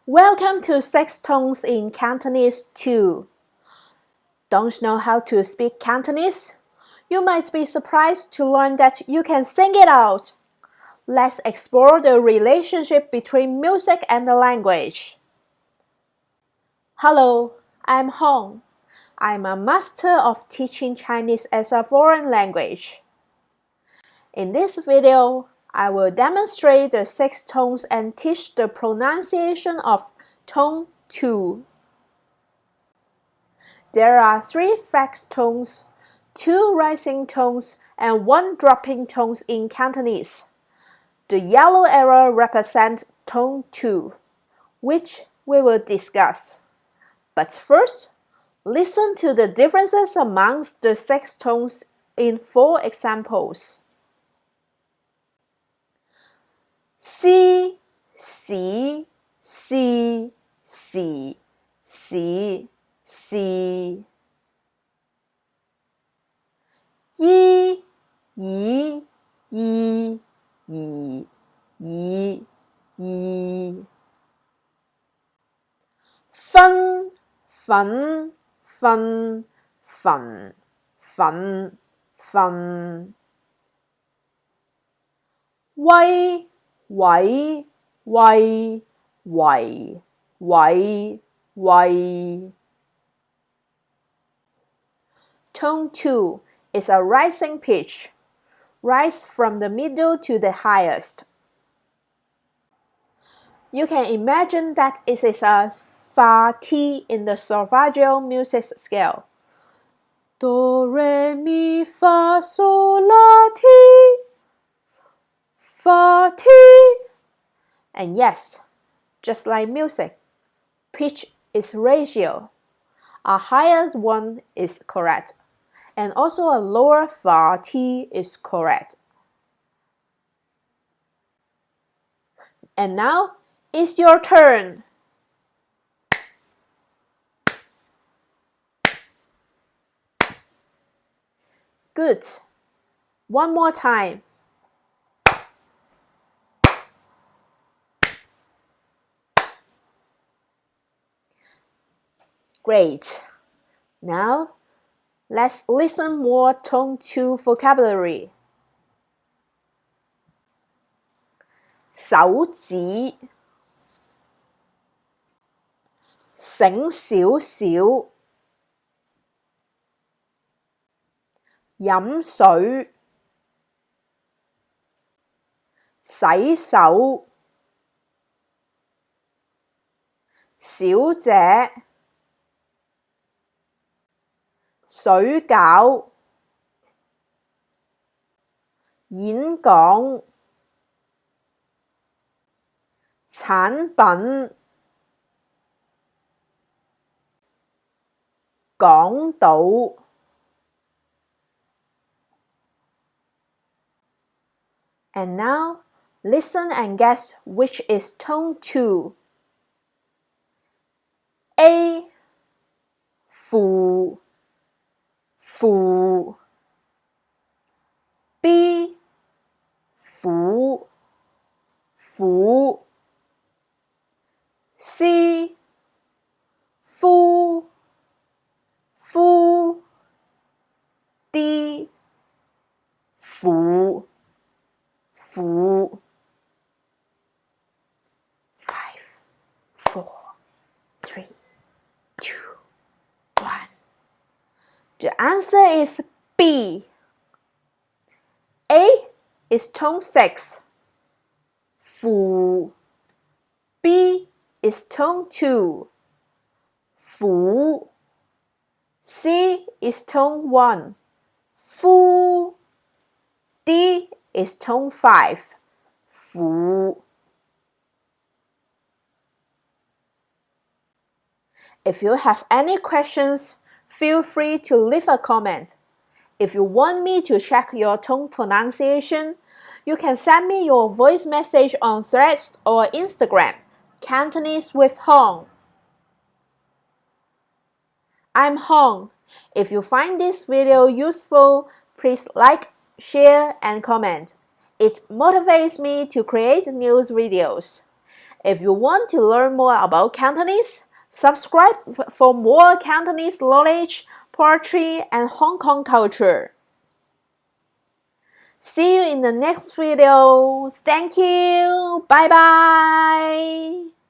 Welcome to 6 Tones in Cantonese 2. Don't know how to speak Cantonese? You might be surprised to learn that you can sing it out. Let's explore the relationship between music and the language. Hello, I'm Hong. I'm a master of teaching Chinese as a foreign language. In this video, I will demonstrate the 6 tones and teach the pronunciation of tone 2. There are 3 fixed tones, 2 rising tones, and 1 dropping tones in Cantonese. The yellow arrow represents tone 2, which we will discuss. But first, listen to the differences amongst the 6 tones in 4 examples. Si, si, si, si, si, si. Yi, yi, yi, yi, yi, yi. Fen, fen, fen, fen, fen, fen. Wei, wei, wei, wei, wei, wei. Tone 2 is a rising pitch. Rise from the middle to the highest. You can imagine that it is a fa ti in the solfeggio music scale. Do, re, mi, fa, sol, la, ti. Fa, ti. And yes, just like music, pitch is ratio. A higher one is correct, and also a lower fa ti is correct. And now, it's your turn. Good. One more time. Great. Now, let's listen more tone 2 vocabulary. 手指 醒少少 飲水 洗手 小姐 水餃 演講 產品 港島 And now, listen and guess which is tone 2. A. Fu, fu. B. Fu, fu. C. Fu, fu. D. Fu, fu. 5, 4, 3, 2, 1. The answer is B. A is tone 6. Fu. B is tone 2. Fu. C is tone 1. Fu. D is tone 5. Fu. If you have any questions, feel free to leave a comment. If you want me to check your tone pronunciation, you can send me your voice message on Threads or Instagram, Cantonese with Hong. I'm Hong. If you find this video useful, please like, share, and comment. It motivates me to create new videos. If you want to learn more about Cantonese, subscribe for more Cantonese knowledge, poetry, and Hong Kong culture. See you in the next video. Thank you. Bye bye.